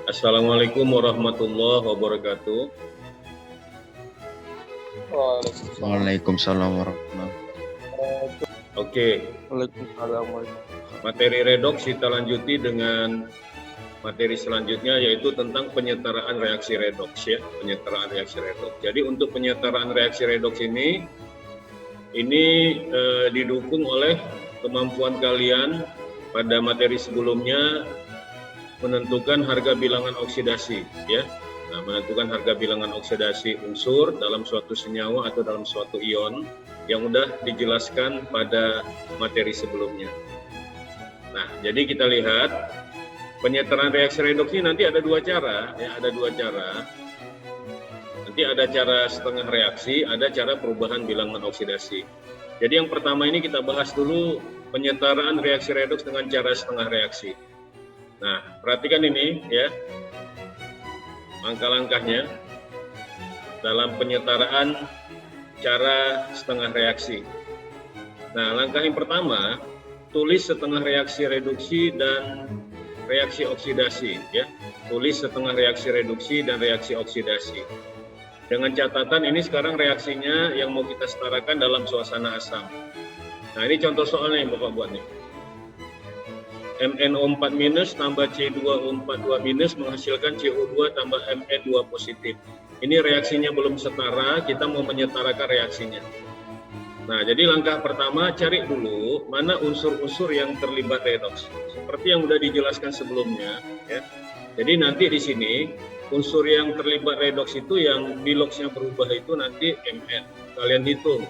Assalamualaikum warahmatullahi wabarakatuh. Waalaikumsalam warahmatullahi wabarakatuh. Oke, materi redoks kita lanjuti dengan materi selanjutnya, yaitu tentang penyetaraan reaksi redoks ya, penyetaraan reaksi redoks. Jadi untuk penyetaraan reaksi redoks ini didukung oleh kemampuan kalian pada materi sebelumnya menentukan harga bilangan oksidasi ya. Nah, menentukan harga bilangan oksidasi unsur dalam suatu senyawa atau dalam suatu ion yang sudah dijelaskan pada materi sebelumnya. Nah, jadi kita lihat penyetaraan reaksi redoks ini nanti ada dua cara ya, ada dua cara. Nanti ada cara setengah reaksi, ada cara perubahan bilangan oksidasi. Jadi yang pertama ini kita bahas dulu penyetaraan reaksi redoks dengan cara setengah reaksi. Nah, perhatikan ini ya, langkah-langkahnya dalam penyetaraan cara setengah reaksi. Nah, langkah yang pertama, tulis setengah reaksi reduksi dan reaksi oksidasi ya. Tulis setengah reaksi reduksi dan reaksi oksidasi. Dengan catatan ini sekarang reaksinya yang mau kita setarakan dalam suasana asam. Nah, ini contoh soalnya yang Bapak buat nih. MnO4- tambah C2O42- menghasilkan CO2 tambah Mn2 positif. Ini reaksinya belum setara, kita mau menyetarakan reaksinya. Nah, jadi langkah pertama cari dulu mana unsur-unsur yang terlibat redoks. Seperti yang sudah dijelaskan sebelumnya ya. Jadi nanti di sini unsur yang terlibat redoks itu yang biloksnya berubah itu nanti Mn. Kalian hitung.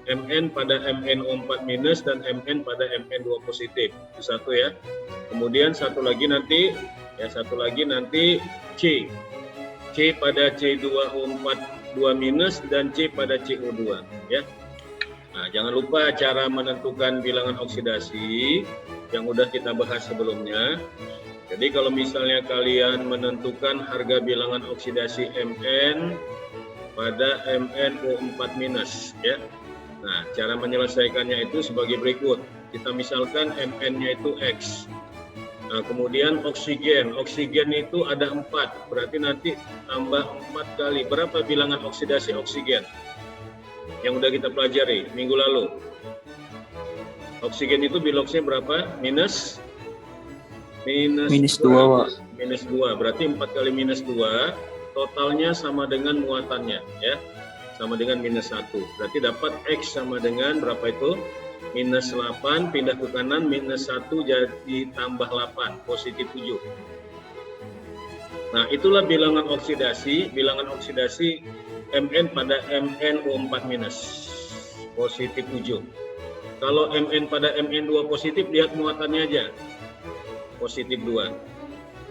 Mn pada MnO4- dan Mn pada Mn2 positif. Itu satu ya. Kemudian satu lagi nanti C. C pada C2O42- dan C pada CO2 ya. Nah, jangan lupa cara menentukan bilangan oksidasi yang udah kita bahas sebelumnya. Jadi kalau misalnya kalian menentukan harga bilangan oksidasi Mn pada MnO4- ya. Nah, cara menyelesaikannya itu sebagai berikut. Kita misalkan Mn-nya itu X. Nah, kemudian oksigen itu ada 4, berarti nanti tambah 4 kali. Berapa bilangan oksidasi oksigen? Yang udah kita pelajari minggu lalu. Oksigen itu biloksnya berapa? Minus 2, Pak. Minus 2, berarti 4 kali minus 2, totalnya sama dengan muatannya ya. Sama dengan minus 1, berarti dapat X sama dengan berapa itu? Minus 8, pindah ke kanan, minus 1 jadi tambah 8, positif 7. Nah, itulah bilangan oksidasi Mn pada MnO4-, positif 7. Kalau Mn pada Mn2 positif, lihat muatannya aja, positif 2.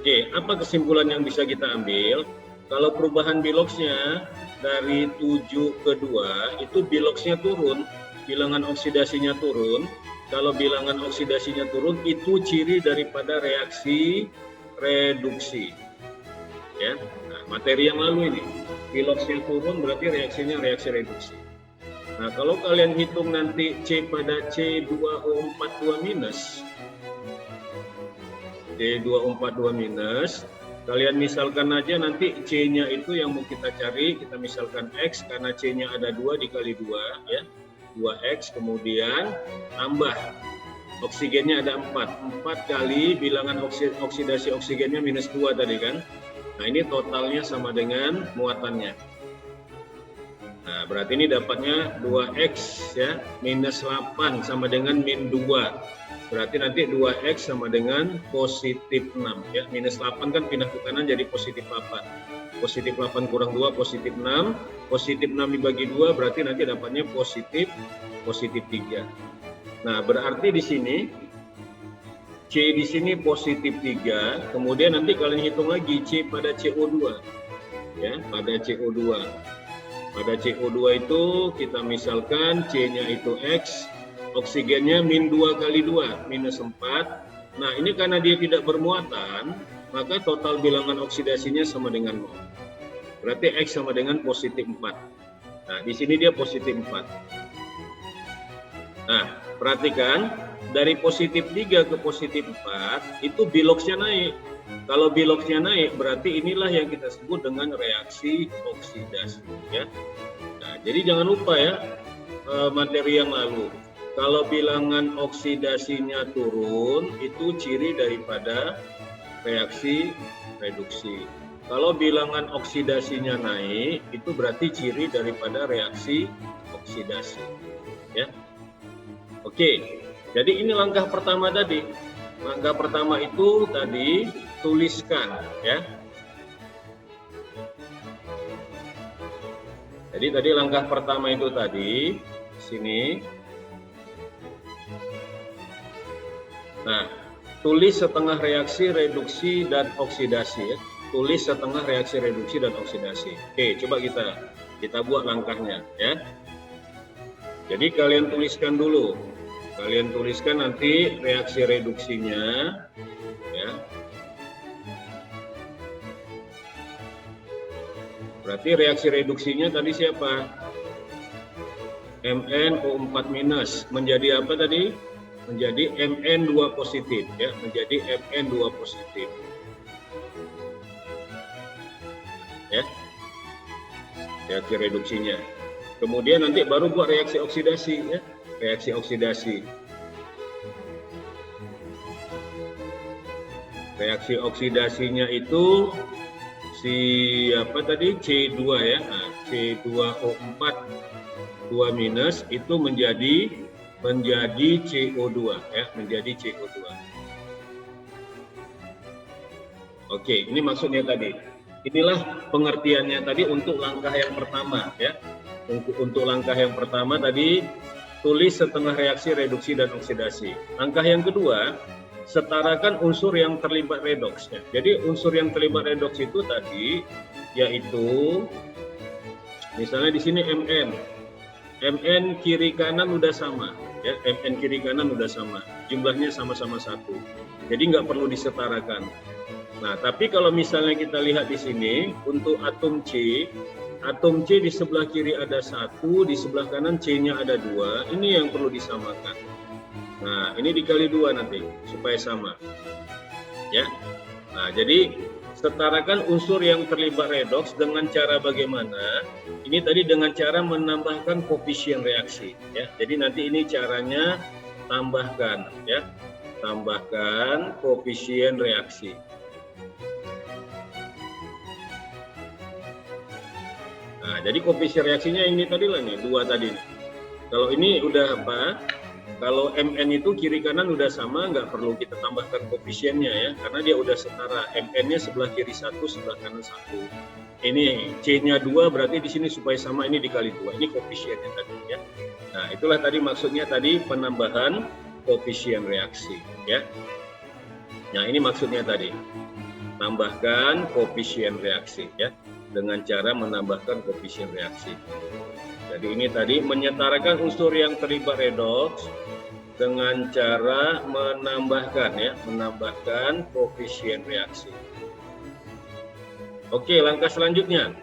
Oke, apa kesimpulan yang bisa kita ambil? Kalau perubahan biloksnya dari 7 ke 2, itu biloksnya turun, bilangan oksidasinya turun. Kalau bilangan oksidasinya turun, itu ciri daripada reaksi reduksi. Ya, nah, materi yang lalu ini, biloksnya turun berarti reaksinya reaksi reduksi. Nah, kalau kalian hitung nanti C pada C2O42-, C2O42-, kalian misalkan aja nanti C-nya itu yang mau kita cari, kita misalkan X karena C-nya ada 2 dikali 2 ya, 2X, kemudian tambah oksigennya ada 4 kali bilangan oksidasi oksigennya minus 2 tadi kan. Nah, ini totalnya sama dengan muatannya. Nah, berarti ini dapatnya 2X ya, minus 8 sama dengan min 2. Berarti nanti 2X sama dengan positif 6 ya. Minus 8 kan pindah ke kanan jadi positif 8. Positif 8 kurang 2 positif 6. Positif 6 dibagi 2 berarti nanti dapatnya positif 3. Nah, berarti di sini C di sini positif 3. Kemudian nanti kalian hitung lagi C pada CO2 ya, pada CO2. Pada CO2 itu kita misalkan C-nya itu X, oksigennya min 2 kali 2, minus 4. Nah, ini karena dia tidak bermuatan, maka total bilangan oksidasinya sama dengan 0. Berarti X sama dengan positif 4. Nah, di sini dia positif 4. Nah, perhatikan, dari positif 3 ke positif 4, itu biloksnya naik. Kalau biloxnya naik, berarti inilah yang kita sebut dengan reaksi oksidasi. Ya. Nah, jadi jangan lupa ya materi yang lalu. Kalau bilangan oksidasinya turun, itu ciri daripada reaksi reduksi. Kalau bilangan oksidasinya naik, itu berarti ciri daripada reaksi oksidasi. Ya. Oke, jadi ini langkah pertama tadi. Langkah pertama itu tadi tuliskan, ya. Jadi tadi langkah pertama itu tadi sini. Nah, tulis setengah reaksi reduksi dan oksidasi, ya. Tulis setengah reaksi reduksi dan oksidasi. Oke, coba kita buat langkahnya, ya. Jadi kalian tuliskan dulu. Kalian tuliskan nanti reaksi reduksinya, ya. Berarti reaksi reduksinya tadi siapa? MnO4- menjadi apa tadi? Menjadi Mn2 positif, ya, menjadi Mn2 positif. Ya. Reaksi reduksinya. Kemudian nanti baru buat reaksi oksidasi, ya. Reaksi oksidasi. Reaksi oksidasinya itu apa tadi? C2, ya. Nah, C2O4 2- itu menjadi CO2, ya, menjadi CO2. Oke, ini maksudnya tadi. Inilah pengertiannya tadi untuk langkah yang pertama, ya. Untuk langkah yang pertama tadi tulis setengah reaksi reduksi dan oksidasi. Langkah yang kedua, setarakan unsur yang terlibat redoks. Ya. Jadi unsur yang terlibat redoks itu tadi yaitu misalnya di sini Mn kiri kanan udah sama, ya. Mn kiri kanan udah sama, jumlahnya sama-sama 1. Jadi nggak perlu disetarakan. Nah, tapi kalau misalnya kita lihat di sini untuk atom C di sebelah kiri ada 1, di sebelah kanan C-nya ada 2. Ini yang perlu disamakan. Nah, ini dikali 2 nanti supaya sama. Ya. Nah, jadi setarakan unsur yang terlibat redoks dengan cara bagaimana? Ini tadi dengan cara menambahkan koefisien reaksi, ya. Jadi nanti ini caranya tambahkan, ya. Tambahkan koefisien reaksi. Nah, jadi koefisien reaksinya ini tadi lah nih, 2 tadi. Kalau ini udah apa? Kalau Mn itu kiri kanan udah sama, nggak perlu kita tambahkan koefisiennya, ya, karena dia udah setara. Mn-nya sebelah kiri 1, sebelah kanan 1. Ini C-nya 2, berarti di sini supaya sama ini dikali 2. Ini koefisiennya tadi, ya. Nah, itulah tadi maksudnya tadi penambahan koefisien reaksi, ya. Nah, ini maksudnya tadi. Tambahkan koefisien reaksi, ya, dengan cara menambahkan koefisien reaksi. Jadi ini tadi menyetarakan unsur yang terlibat redoks dengan cara menambahkan, ya, menambahkan koefisien reaksi. Oke, langkah selanjutnya.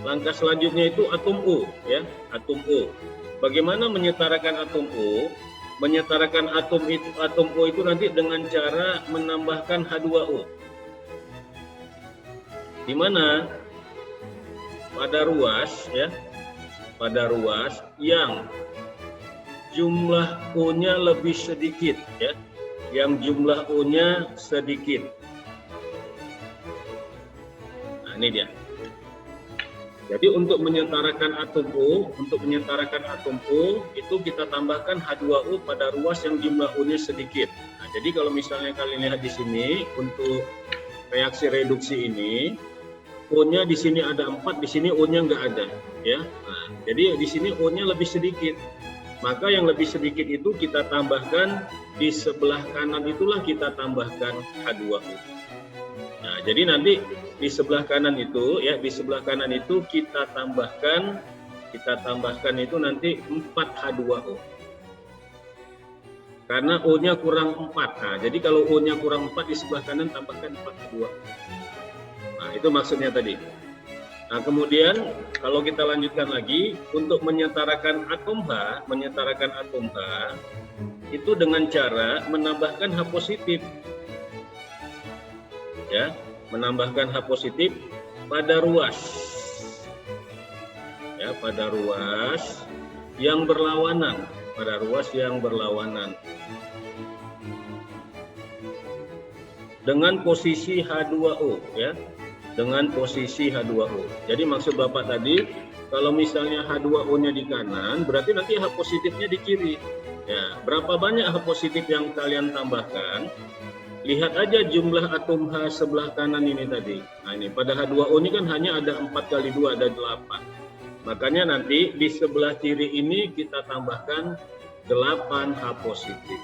Langkah selanjutnya itu atom O, ya, atom O. Bagaimana menyetarakan atom O? Menyetarakan atom O itu nanti dengan cara menambahkan H2O. Di mana pada ruas, ya, pada ruas yang jumlah O-nya lebih sedikit, ya, yang jumlah O-nya sedikit. Nah, ini dia. Jadi untuk menyetarakan atom O, itu kita tambahkan H2O pada ruas yang jumlah O-nya sedikit. Nah, jadi kalau misalnya kalian lihat di sini untuk reaksi reduksi ini, O-nya di sini ada 4, di sini O-nya nggak ada, ya. Nah, jadi di sini O-nya lebih sedikit. Maka yang lebih sedikit itu kita tambahkan di sebelah kanan, itulah kita tambahkan H2O. Nah, jadi nanti di sebelah kanan itu, ya, di sebelah kanan itu kita tambahkan itu nanti 4 H2O. Karena O-nya kurang 4. Nah, jadi kalau O-nya kurang 4 di sebelah kanan tambahkan 4 H2O. Nah, itu maksudnya tadi. Nah, kemudian kalau kita lanjutkan lagi untuk menyetarakan atom H itu dengan cara menambahkan H positif. ya, menambahkan H positif pada ruas, ya, pada ruas yang berlawanan, dengan posisi H2O, ya, dengan posisi H2O. Jadi maksud Bapak tadi, kalau misalnya H2O-nya di kanan, berarti nanti H positifnya di kiri. Ya, berapa banyak H positif yang kalian tambahkan? Lihat aja jumlah atom H sebelah kanan ini tadi. Nah ini, pada H2O ini kan hanya ada 4 kali 2, ada 8. Makanya nanti di sebelah kiri ini kita tambahkan 8 H positif.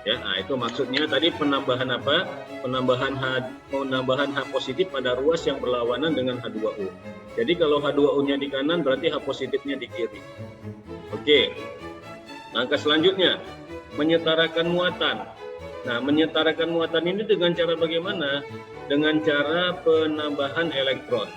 Ya, nah itu maksudnya tadi penambahan apa? Penambahan H positif pada ruas yang berlawanan dengan H2O. Jadi kalau H2O-nya di kanan berarti H positifnya di kiri. Oke. Langkah selanjutnya, menyetarakan muatan. Nah, menyetarakan muatan ini dengan cara bagaimana? Dengan cara penambahan elektron.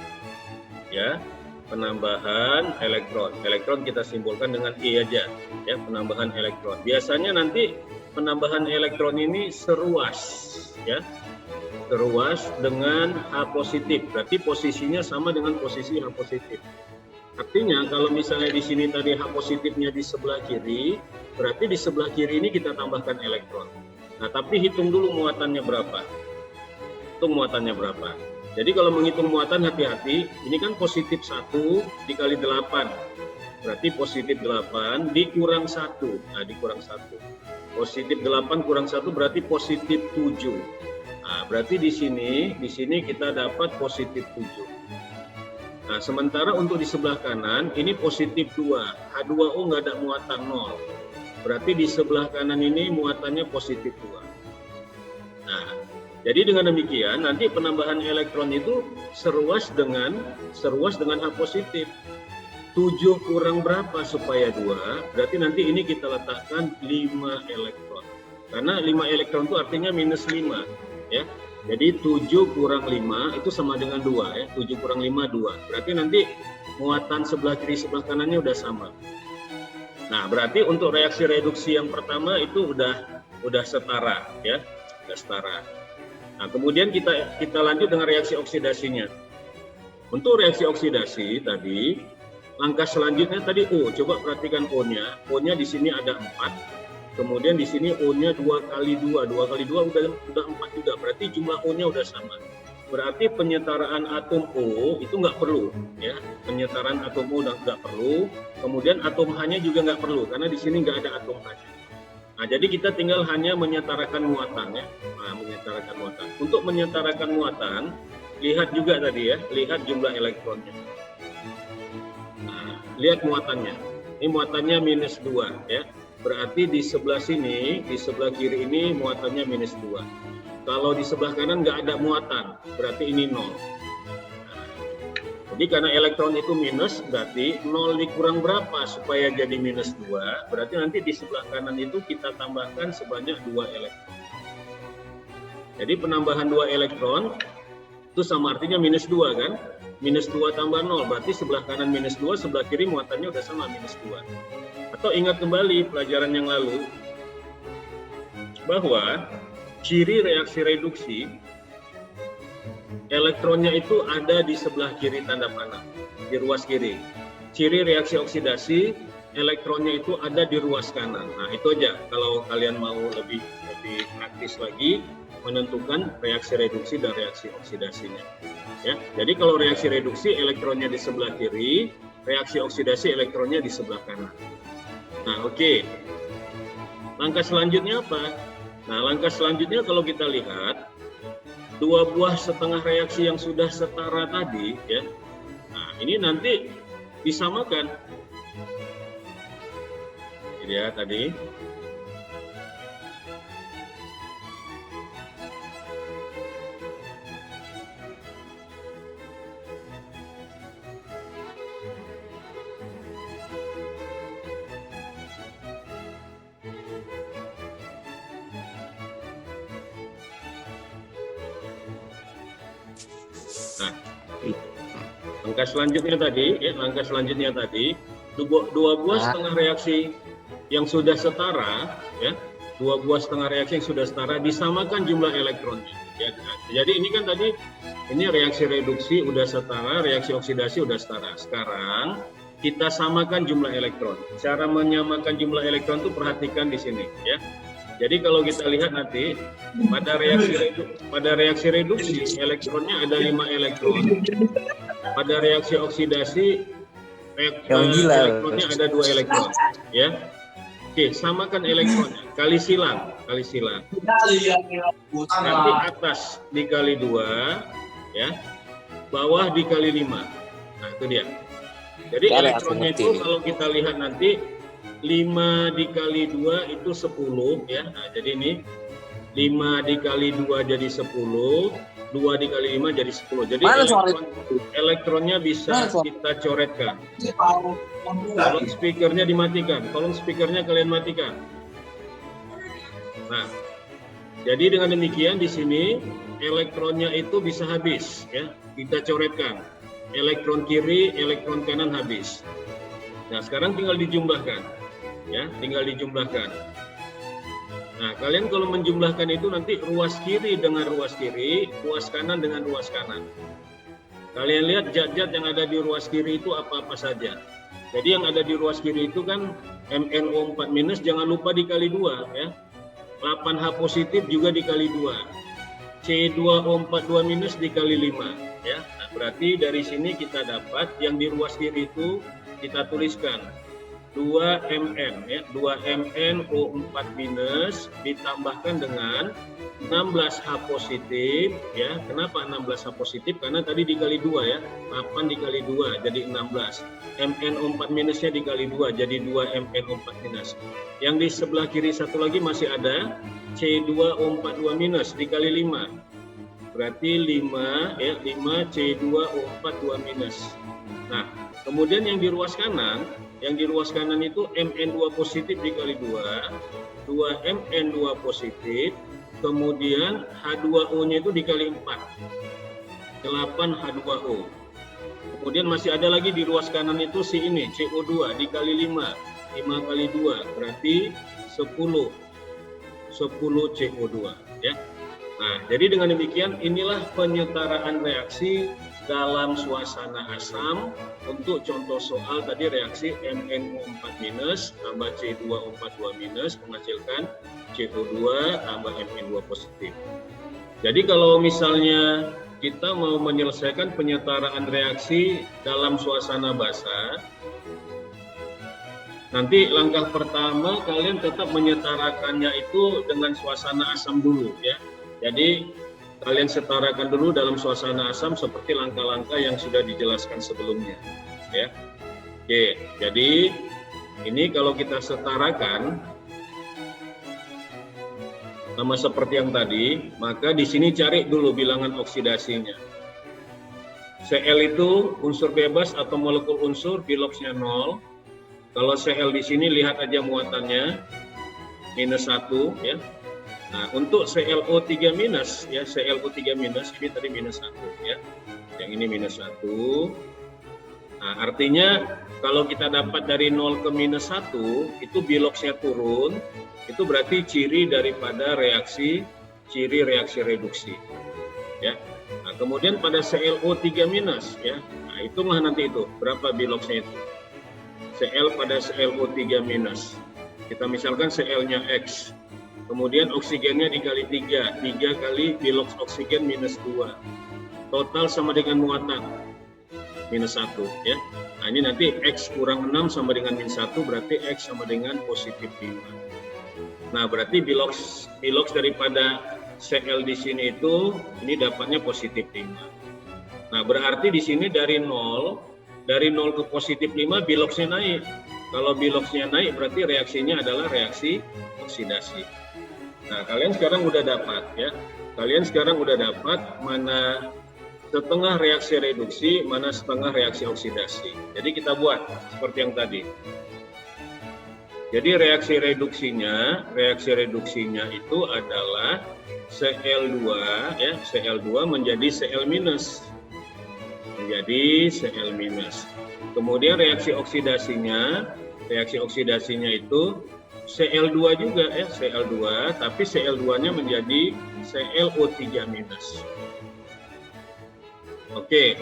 Ya, penambahan elektron. Elektron kita simbolkan dengan E aja, ya, penambahan elektron. Biasanya nanti penambahan elektron ini seruas, ya, seruas dengan H positif. Berarti posisinya sama dengan posisi H positif. Artinya kalau misalnya di sini tadi H positifnya di sebelah kiri, berarti di sebelah kiri ini kita tambahkan elektron. Nah, tapi hitung dulu muatannya berapa. Hitung muatannya berapa. Jadi kalau menghitung muatan hati-hati, ini kan positif 1 dikali 8. Berarti positif 8 dikurang 1. Nah, dikurang 1. Positif 8 kurang 1 berarti positif 7. Nah, berarti di sini kita dapat positif 7. Nah, sementara untuk di sebelah kanan ini positif 2. H2O nggak ada muatan 0. Berarti di sebelah kanan ini muatannya positif 2. Nah, jadi dengan demikian nanti penambahan elektron itu seruas dengan H positif. 7 kurang berapa supaya 2? Berarti nanti ini kita letakkan 5 elektron. Karena 5 elektron itu artinya minus 5, ya. Jadi 7 kurang 5 itu sama dengan 2, ya. 7 kurang 5 2. Berarti nanti muatan sebelah kiri sebelah kanannya udah sama. Nah, berarti untuk reaksi reduksi yang pertama itu udah setara, ya. Udah setara. Nah, kemudian kita lanjut dengan reaksi oksidasinya. Untuk reaksi oksidasi tadi, langkah selanjutnya tadi O. Coba perhatikan O-nya. O-nya di sini ada 4. Kemudian di sini O-nya 2 kali 2. 2 kali 2 udah 4 juga. Berarti jumlah O-nya udah sama. Berarti penyetaraan atom O itu nggak perlu, ya. Penyetaraan atom O nggak perlu. Kemudian atom H-nya juga nggak perlu karena di sini nggak ada atom H-nya. Nah, jadi kita tinggal hanya menyetarakan muatan, ya. Nah, menyetarakan muatan. Untuk menyetarakan muatan, lihat juga tadi, ya. Lihat jumlah elektronnya. Nah, lihat muatannya. Ini muatannya minus 2, ya. Berarti di sebelah sini, di sebelah kiri ini muatannya minus 2. Kalau di sebelah kanan nggak ada muatan, berarti ini 0. Nah, jadi karena elektron itu minus, berarti 0 dikurang berapa supaya jadi minus 2? Berarti nanti di sebelah kanan itu kita tambahkan sebanyak 2 elektron. Jadi penambahan 2 elektron itu sama artinya minus 2 kan? Minus 2 tambah 0, berarti sebelah kanan minus 2, sebelah kiri muatannya udah sama minus 2. Atau ingat kembali pelajaran yang lalu, bahwa ciri reaksi reduksi, elektronnya itu ada di sebelah kiri tanda panah, di ruas kiri. Ciri reaksi oksidasi, elektronnya itu ada di ruas kanan. Nah, itu aja. Kalau kalian mau lebih praktis lagi, menentukan reaksi reduksi dan reaksi oksidasinya. Ya, jadi kalau reaksi reduksi, elektronnya di sebelah kiri, reaksi oksidasi, elektronnya di sebelah kanan. Nah, oke. Langkah selanjutnya apa? Nah, langkah selanjutnya kalau kita lihat, 2 buah setengah reaksi yang sudah setara tadi, ya. Nah, ini nanti disamakan. Ini ya tadi. Nah, langkah selanjutnya tadi, dua buah setengah reaksi yang sudah setara, ya, 2 buah setengah reaksi yang sudah setara disamakan jumlah elektronnya. Ya, jadi ini kan tadi ini reaksi reduksi udah setara, reaksi oksidasi udah setara. Sekarang kita samakan jumlah elektron. Cara menyamakan jumlah elektron itu perhatikan di sini ya. Jadi kalau kita lihat nanti pada reaksi reduksi elektronnya ada 5 elektron. Pada reaksi oksidasi elektronnya ada 2 elektron ya. Oke, samakan elektronnya, kali silang. Nanti atas dikali 2 ya, bawah dikali 5. Nah, itu dia. Jadi elektronnya itu kalau kita lihat nanti 5 dikali 2 itu 10 ya. Nah, jadi ini 5 dikali 2 jadi 10, 2 dikali 5 jadi 10. Jadi elektronnya bisa kita coretkan. Tolong speakernya dimatikan. Tolong speakernya kalian matikan. Nah, jadi dengan demikian di sini elektronnya itu bisa habis ya. Kita coretkan. Elektron kiri, elektron kanan habis. Nah, sekarang tinggal dijumlahkan. Ya, tinggal dijumlahkan. Nah, kalian kalau menjumlahkan itu nanti ruas kiri dengan ruas kiri, ruas kanan dengan ruas kanan. Kalian lihat zat-zat yang ada di ruas kiri itu apa-apa saja. Jadi yang ada di ruas kiri itu kan MnO4- jangan lupa dikali 2 ya. 8H positif juga dikali 2. C2O42- dikali 5 ya. Nah, berarti dari sini kita dapat yang di ruas kiri itu kita tuliskan 2Mn ya, 2MnO4- ditambahkan dengan 16H positif ya. Kenapa 16H positif? Karena tadi dikali 2 ya. 8 dikali 2 jadi 16. MnO4- dikali 2 jadi 2MnO4-. Yang di sebelah kiri satu lagi masih ada C2O42- dikali 5. Berarti 5 ya, 5 C2O42-. Nah, kemudian yang di ruas kanan itu Mn2 positif dikali 2, 2Mn2 positif, kemudian H2O-nya itu dikali 4, 8H2O. Kemudian masih ada lagi di ruas kanan itu si ini, CO2 dikali 5, 5 kali 2, berarti 10 CO2 ya. Nah, jadi dengan demikian inilah penyetaraan reaksi dalam suasana asam. Untuk contoh soal tadi reaksi MnO4- tambah C2O42- menghasilkan CO2 tambah Mn2 positif. Jadi kalau misalnya kita mau menyelesaikan penyetaraan reaksi dalam suasana basah, nanti langkah pertama kalian tetap menyetarakannya itu dengan suasana asam dulu ya. Jadi kalian setarakan dulu dalam suasana asam seperti langkah-langkah yang sudah dijelaskan sebelumnya ya. Oke, jadi ini kalau kita setarakan sama seperti yang tadi, maka di sini cari dulu bilangan oksidasinya. Cl itu unsur bebas atau molekul unsur, biloxnya 0. Kalau Cl di sini lihat aja muatannya -1 ya. Nah, untuk ClO3- ya, ClO3- ini tadi -1 ya. Yang ini -1. Nah, artinya kalau kita dapat dari 0 ke -1 itu biloxnya turun, itu berarti ciri daripada reaksi reduksi. Ya. Nah, kemudian pada ClO3- ya. Nah, itulah nanti itu berapa biloxnya itu. Cl pada ClO3-. Kita misalkan Cl-nya X. Kemudian oksigennya dikali 3 kali bilox oksigen -2. Total sama dengan muatan -1 ya. Nah, ini nanti X kurang 6 sama dengan -1, berarti X sama dengan positif 5. Nah, berarti bilox daripada Cl di sini itu ini dapatnya positif 5. Nah, berarti di sini dari 0 ke positif 5 biloxnya naik. Kalau biloxnya naik berarti reaksinya adalah reaksi oksidasi. Nah, kalian sekarang udah dapat ya. Kalian sekarang udah dapat mana setengah reaksi reduksi, mana setengah reaksi oksidasi. Jadi kita buat seperti yang tadi. Jadi reaksi reduksinya itu adalah Cl2 ya, Cl2 menjadi Cl-. Kemudian reaksi oksidasinya itu Cl2 juga ya, Cl2, tapi Cl2-nya menjadi ClO3-. Oke,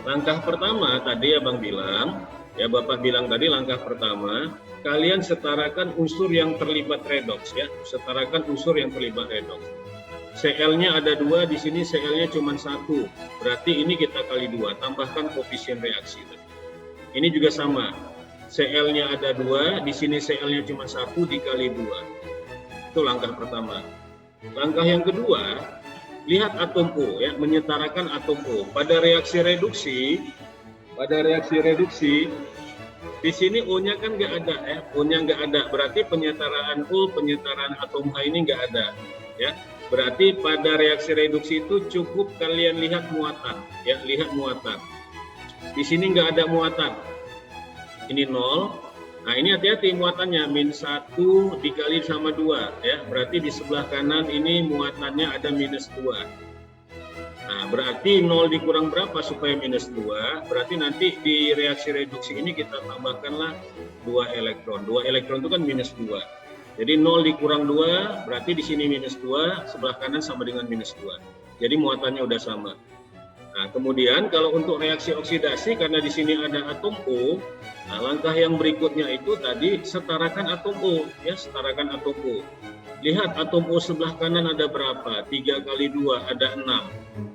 langkah pertama tadi Abang bilang, ya Bapak bilang tadi langkah pertama, kalian setarakan unsur yang terlibat redoks ya, setarakan unsur yang terlibat redoks. Cl-nya ada 2, di sini Cl-nya cuma 1, berarti ini kita kali 2, tambahkan koefisien reaksi. Ini juga sama, Cl-nya ada 2, di sini Cl-nya cuma 1 dikali 2. Itu langkah pertama. Langkah yang kedua, lihat atom O ya, menyetarakan atom O. Pada reaksi reduksi, di sini O-nya kan nggak ada ya, O-nya nggak ada, berarti penyetaraan O, penyetaraan atom H ini nggak ada ya. Berarti pada reaksi reduksi itu cukup kalian lihat muatan ya, lihat muatan. Di sini nggak ada muatan, ini 0. Nah ini hati-hati muatannya, -1 dikali sama 2 ya, berarti di sebelah kanan ini muatannya ada -2. Nah berarti 0 dikurang berapa supaya -2, berarti nanti di reaksi reduksi ini kita tambahkanlah 2 elektron. 2 elektron itu kan -2. Jadi 0 dikurang 2, berarti di sini -2, sebelah kanan sama dengan -2. Jadi muatannya udah sama. Nah, kemudian kalau untuk reaksi oksidasi, karena di sini ada atom O, nah, langkah yang berikutnya itu tadi setarakan atom O, ya setarakan atom O. Lihat atom O sebelah kanan ada berapa? 3 kali 2 ada 6.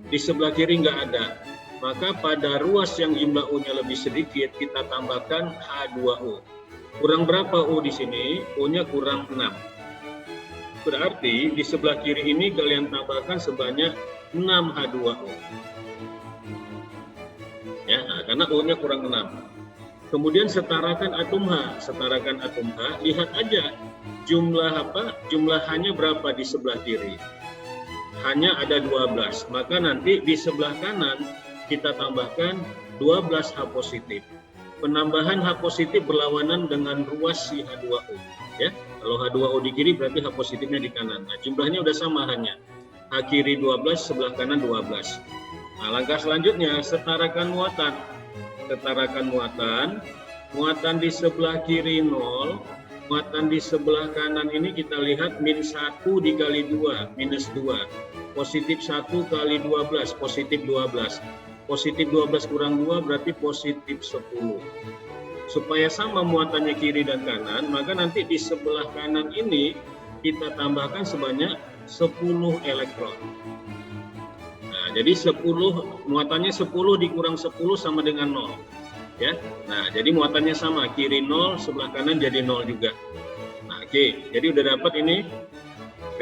Di sebelah kiri nggak ada. Maka pada ruas yang jumlah O-nya lebih sedikit, kita tambahkan H2O. Kurang berapa O di sini? O-nya kurang 6. Berarti di sebelah kiri ini kalian tambahkan sebanyak 6 H2O. Ya, nah, karena O-nya kurang 6. Kemudian setarakan atom H, setarakan atom H, lihat aja jumlah apa? Jumlah H-nya berapa di sebelah kiri? Hanya ada 12. Maka nanti di sebelah kanan kita tambahkan 12 H positif. Penambahan H positif berlawanan dengan ruas si H2O. Ya, kalau H2O di kiri berarti H positifnya di kanan. Nah, jumlahnya udah sama hanya. H kiri 12, sebelah kanan 12. Nah, langkah selanjutnya setarakan muatan. Setarakan muatan. Muatan di sebelah kiri 0, muatan di sebelah kanan ini kita lihat -1 dikali 2, -2. Positif 1 kali 12, positif 12. Positif 12 kurang 2 berarti positif 10. Supaya sama muatannya kiri dan kanan, maka nanti di sebelah kanan ini kita tambahkan sebanyak 10 elektron. Nah, jadi 10 muatannya 10 dikurang 10 sama dengan 0. Ya. Nah, jadi muatannya sama, kiri 0, sebelah kanan jadi 0 juga. Nah, oke. Jadi udah dapat ini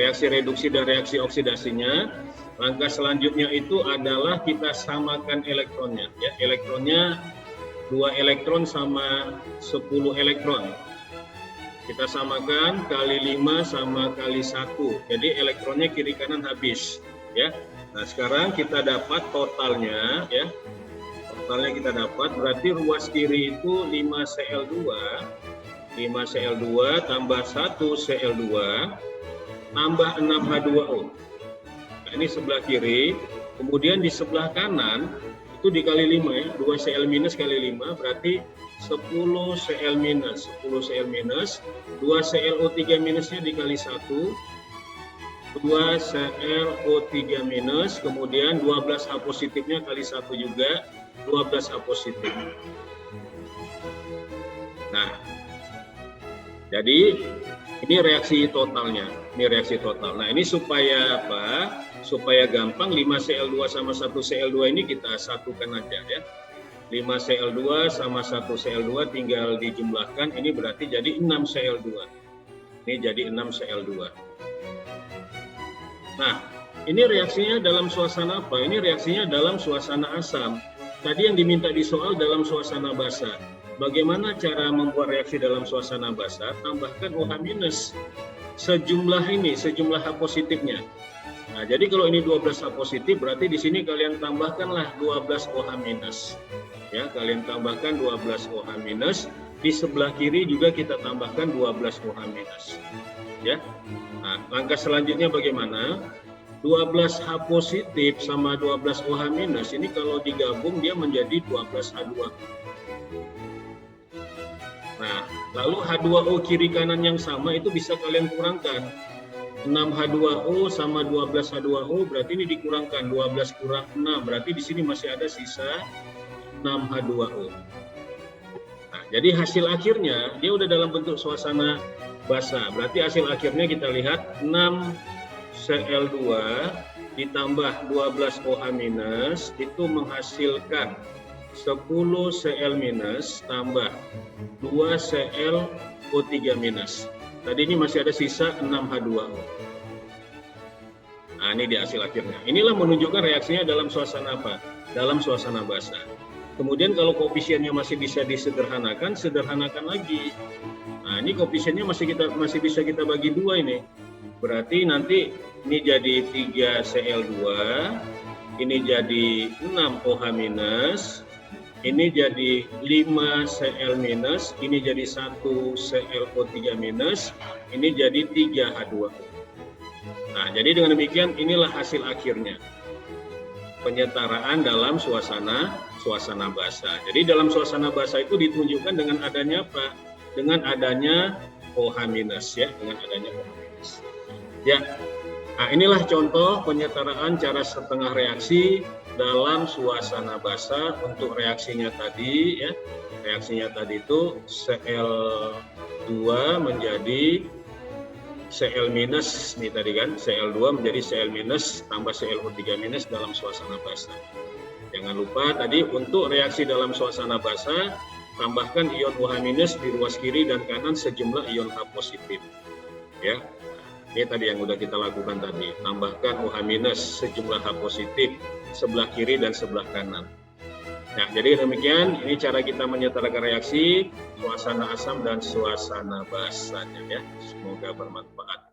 reaksi reduksi dan reaksi oksidasinya. Langkah selanjutnya itu adalah kita samakan elektronnya. Ya, elektronnya 2 elektron sama 10 elektron. Kita samakan kali 5 sama kali 1. Jadi elektronnya kiri kanan habis. Ya. Nah sekarang kita dapat totalnya. Ya. Totalnya kita dapat berarti ruas kiri itu 5 Cl2. 5 Cl2 tambah 1 Cl2 tambah 6 H2O. Ini sebelah kiri, kemudian di sebelah kanan itu dikali 5 ya, 2 Cl minus kali 5 berarti 10 Cl minus, 10 Cl minus, 2 ClO3 minusnya dikali 1, 2 ClO3 minus, kemudian 12 H positifnya kali 1 juga, 12 H positif. Nah, jadi ini reaksi totalnya, ini reaksi total. Nah ini supaya apa? Supaya gampang 5 Cl2 sama 1 Cl2 ini kita satukan aja ya. 5 Cl2 sama 1 Cl2 tinggal dijumlahkan, ini berarti jadi 6 Cl2. Ini jadi 6 Cl2. Nah, ini reaksinya dalam suasana apa? Ini reaksinya dalam suasana asam. Tadi yang diminta di soal dalam suasana basa. Bagaimana cara membuat reaksi dalam suasana basa? Tambahkan OH-. Sejumlah ini, sejumlah H positifnya. Nah, jadi kalau ini 12 H positif, berarti di sini kalian tambahkanlah 12 OH-. Ya, kalian tambahkan 12 OH-. Di sebelah kiri juga kita tambahkan 12 OH-. Ya. Nah, langkah selanjutnya bagaimana? 12 H positif sama 12 OH- ini kalau digabung dia menjadi 12 H2. Nah, Lalu H2O kiri kanan yang sama itu bisa kalian kurangkan. 6H2O sama 12H2O berarti ini dikurangkan 12 kurang 6 berarti di sini masih ada sisa 6H2O. Nah, jadi hasil akhirnya dia udah dalam bentuk suasana basah. Berarti hasil akhirnya kita lihat 6Cl2 ditambah 12OH- itu menghasilkan 10Cl- tambah 2ClO3-. Tadi ini masih ada sisa 6H2O. Nah, ini di hasil akhirnya. Inilah menunjukkan reaksinya dalam suasana apa? Dalam suasana basah. Kemudian kalau koefisiennya masih bisa disederhanakan, sederhanakan lagi. Nah, ini koefisiennya masih bisa kita bagi dua ini. Berarti nanti ini jadi 3Cl2, ini jadi 6OH-, ini jadi 5Cl-, ini jadi 1ClO3-, ini jadi 3H2O. Nah, jadi dengan demikian inilah hasil akhirnya. Penyetaraan dalam suasana basah. Jadi dalam suasana basah itu ditunjukkan dengan adanya apa? Dengan adanya OH- ya, dengan adanya OH-. Ya. Nah, inilah contoh penyetaraan cara setengah reaksi dalam suasana basah. Untuk reaksinya tadi ya, reaksinya tadi itu Cl2 menjadi Cl- nih tadi kan, Cl2 menjadi Cl- tambah ClO3- dalam suasana basah. Jangan lupa tadi untuk reaksi dalam suasana basah tambahkan ion OH- di ruas kiri dan kanan sejumlah ion H+. Ya. Ini tadi yang udah kita lakukan tadi, tambahkan OH- sejumlah H+ sebelah kiri dan sebelah kanan. Nah, jadi demikian ini cara kita menyetarakan reaksi suasana asam dan suasana basahnya ya. Semoga bermanfaat.